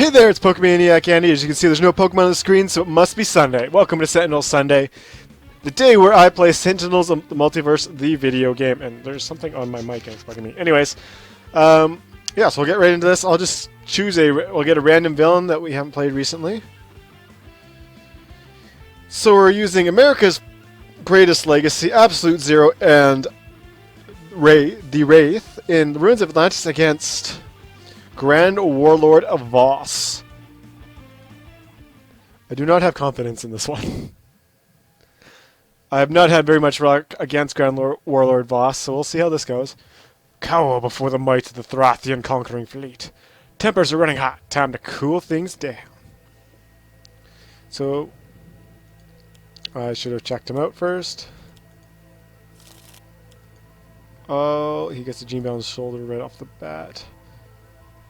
Hey there, it's Pokemaniac Andy. As you can see, there's no Pokemon on the screen, so it must be Sunday. Welcome to Sentinels Sunday, the day where I play Sentinels of the Multiverse, the video game. And there's something on my mic and it's bugging me. Anyways, yeah, so we'll get right into this. I'll just choose we'll get a random villain that we haven't played recently. So we're using America's Greatest Legacy, Absolute Zero, and the Wraith in the Ruins of Atlantis against Grand Warlord Voss. I do not have confidence in this one. I have not had very much luck against Grand Warlord Voss, so we'll see how this goes. Cower before the might of the Thrathian conquering fleet. Tempers are running hot. Time to cool things down. So, I should have checked him out first. Oh, he gets a Gene Bound shoulder right off the bat.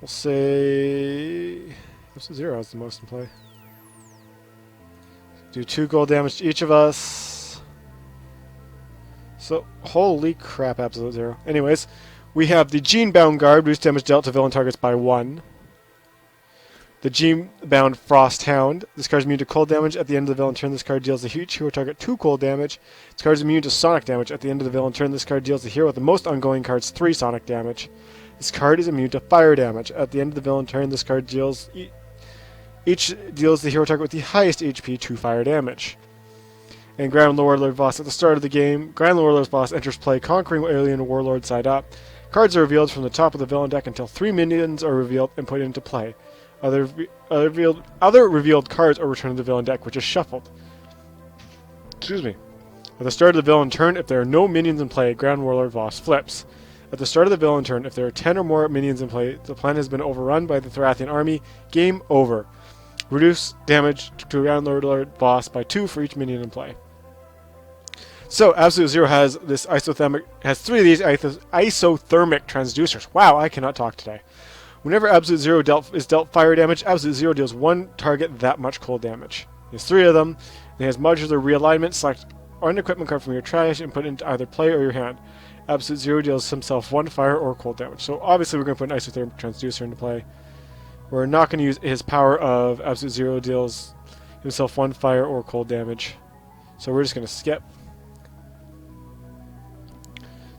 We'll say Zero has the most in play. Do 2 gold damage to each of us. So, holy crap, Absolute Zero. Anyways, we have the Gene Bound Guard, reduce damage dealt to villain targets by 1. The Gene Bound Frost Hound. This card is immune to cold damage. At the end of the villain turn, this card deals the each hero target 2 cold damage. This card is immune to sonic damage. At the end of the villain turn, this card deals the hero with the most ongoing cards 3 sonic damage. This card is immune to fire damage. At the end of the villain turn, this card deals each deals the hero target with the highest HP 2 fire damage. And Grand Warlord Voss. At the start of the game, Grand Warlord Voss enters play, conquering Alien Warlord side up. Cards are revealed from the top of the villain deck until 3 minions are revealed and put into play. Other revealed cards are returned to the villain deck, which is shuffled. Excuse me. At the start of the villain turn, if there are no minions in play, Grand Warlord Voss flips. At the start of the villain turn, if there are 10 or more minions in play, the plan has been overrun by the Thrathian army. Game over. Reduce damage to Grand Warlord Voss by 2 for each minion in play. So, Absolute Zero has this has 3 of these isothermic transducers. Wow, I cannot talk today. Whenever Absolute Zero is dealt fire damage, Absolute Zero deals 1 target that much cold damage. He has 3 of them. And he has modular realignment. Select an equipment card from your trash and put it into either play or your hand. Absolute Zero deals himself 1 fire or cold damage. So obviously we're going to put an isothermic transducer into play. We're not going to use his power of Absolute Zero deals himself 1 fire or cold damage. So we're just going to skip.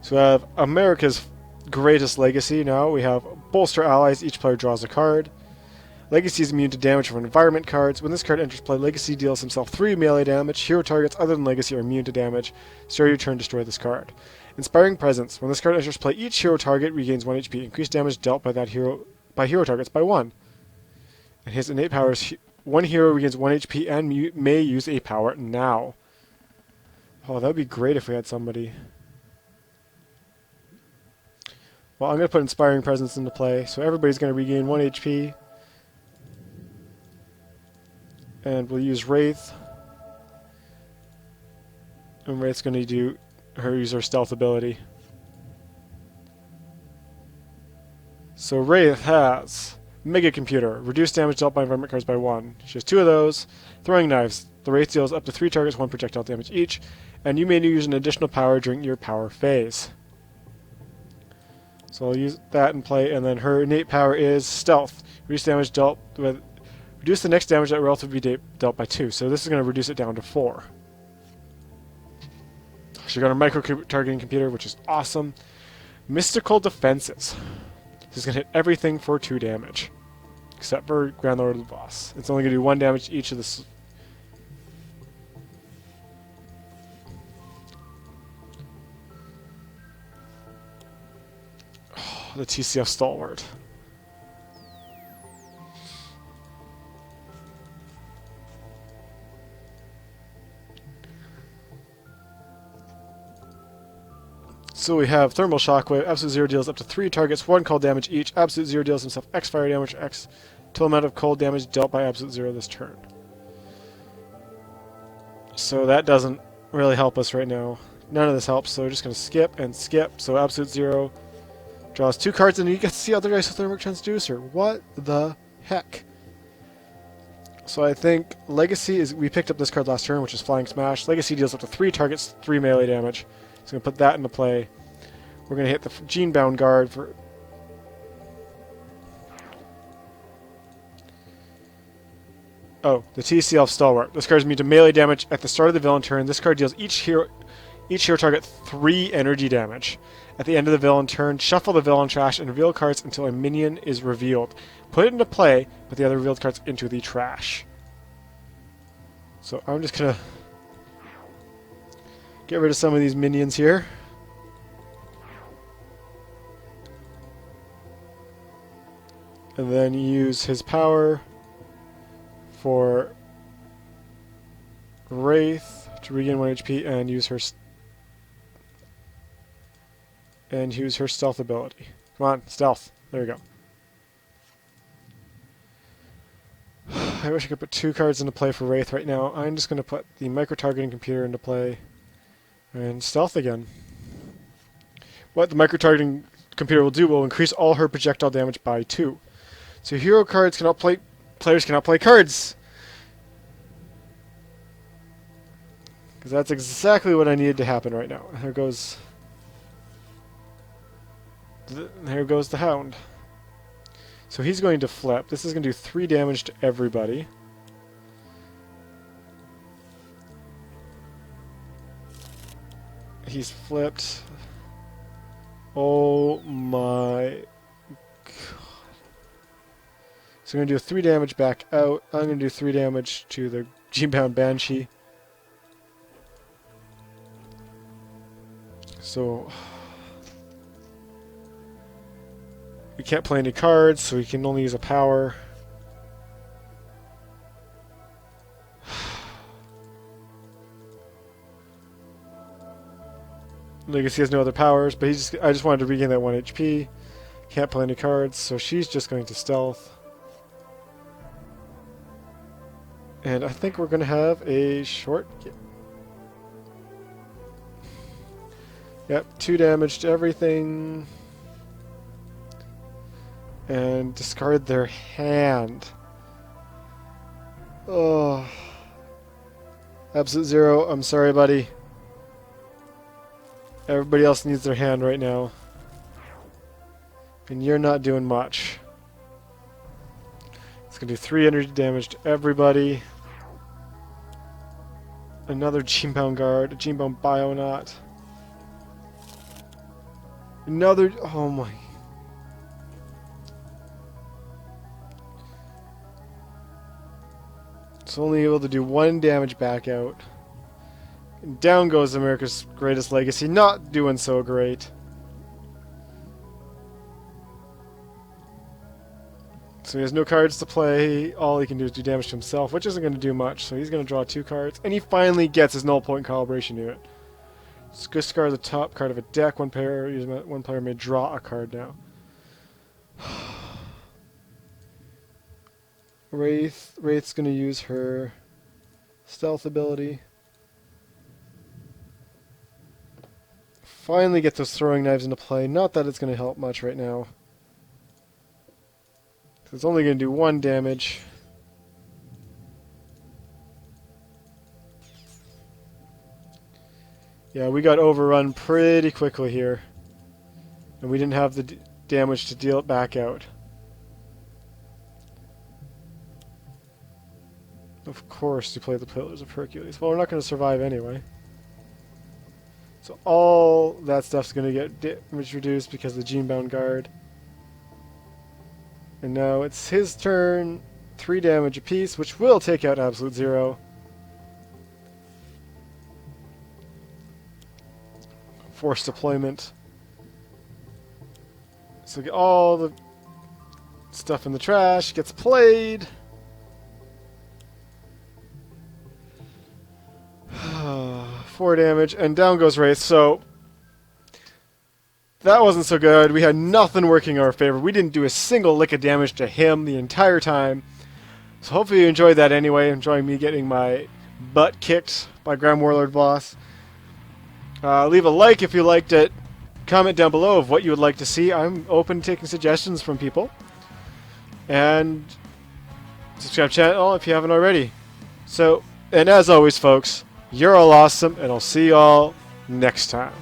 So we have America's Greatest Legacy now. We have Bolster Allies. Each player draws a card. Legacy is immune to damage from environment cards. When this card enters play, Legacy deals himself 3 melee damage. Hero targets other than Legacy are immune to damage. Start your turn, destroy this card. Inspiring Presence. When this card enters play, each hero target regains 1 HP. Increased damage dealt by hero targets by 1. And his innate power is 1 hero regains 1 HP and may use a power now. Oh, that would be great if we had somebody. Well, I'm going to put Inspiring Presence into play, so everybody's going to regain 1 HP. And we'll use Wraith. And Wraith's going to use her stealth ability. So Wraith has Mega Computer, reduce damage dealt by environment cards by 1. She has 2 of those. Throwing Knives. The Wraith deals up to 3 targets 1 projectile damage each, and you may use an additional power during your power phase. So I'll use that in play, and then her innate power is Stealth. Reduce the next damage that relatively be dealt by 2. So this is going to reduce it down to 4. She got a micro-targeting computer, which is awesome. Mystical Defenses. This is going to hit everything for 2 damage. Except for Grand Warlord Voss. It's only going to do 1 damage to each of the... the TCF Stalwart. So we have Thermal Shockwave. Absolute Zero deals up to 3 targets 1 cold damage each. Absolute Zero deals himself X fire damage or X total amount of cold damage dealt by Absolute Zero this turn. So that doesn't really help us right now. None of this helps, so we're just going to skip and skip. So Absolute Zero draws 2 cards, and you get to see other isothermic transducer. What the heck? So I think Legacy is... We picked up this card last turn, which is Flying Smash. Legacy deals up to 3 targets, 3 melee damage. So I'm going to put that into play. We're going to hit the Gene Bound Guard for... Oh, the TCL Stalwart. This card is immune to melee damage at the start of the villain turn. This card deals each hero target 3 energy damage. At the end of the villain turn, shuffle the villain trash and reveal cards until a minion is revealed. Put it into play, put the other revealed cards into the trash. So I'm just gonna get rid of some of these minions here. And then use his power for Wraith to regain 1 HP and use her stealth ability. Come on, stealth. There we go. I wish I could put 2 cards into play for Wraith right now. I'm just going to put the micro-targeting computer into play and stealth again. What the micro-targeting computer will do will increase all her projectile damage by 2. So hero cards cannot play. Players cannot play cards. Because that's exactly what I needed to happen right now. There goes the Hound. So he's going to flip. This is going to do 3 damage to everybody. He's flipped. Oh my god. So I'm going to do 3 damage back out. I'm going to do 3 damage to the G-bound Banshee. So we can't play any cards, so we can only use a power. Legacy has no other powers, but I just wanted to regain that 1 HP. Can't play any cards, so she's just going to stealth. And I think we're going to have a short... Yep, 2 damage to everything. And discard their hand. Oh. Absolute Zero, I'm sorry, buddy. Everybody else needs their hand right now. And you're not doing much. It's going to do 3 energy damage to everybody. Another Gene-bound guard, a Gene-bound Bionaut. Another... Oh my... It's only able to do 1 damage back out. And down goes America's Greatest Legacy, not doing so great. So he has no cards to play. All he can do is do damage to himself, which isn't going to do much. So he's going to draw 2 cards. And he finally gets his null point calibration unit. Discard the top card of a deck. One player may draw a card now. Wraith's going to use her stealth ability. Finally get those throwing knives into play. Not that it's going to help much right now. It's only going to do 1 damage. Yeah, we got overrun pretty quickly here. And we didn't have the damage to deal it back out. Of course you play the Pillars of Hercules. Well, we're not going to survive anyway. So all that stuff's going to get damage reduced because of the Gene-bound guard. And now it's his turn. 3 damage apiece, which will take out Absolute Zero. Forced deployment. So get all the stuff in the trash. Gets played. 4 damage, and down goes Wraith. So that wasn't so good. We had nothing working in our favor. We didn't do a single lick of damage to him the entire time. So hopefully you enjoyed that anyway, enjoying me getting my butt kicked by Grand Warlord Voss. Leave a like if you liked it. Comment down below of what you would like to see. I'm open to taking suggestions from people. And subscribe to the channel if you haven't already. So, and as always, folks, you're all awesome, and I'll see you all next time.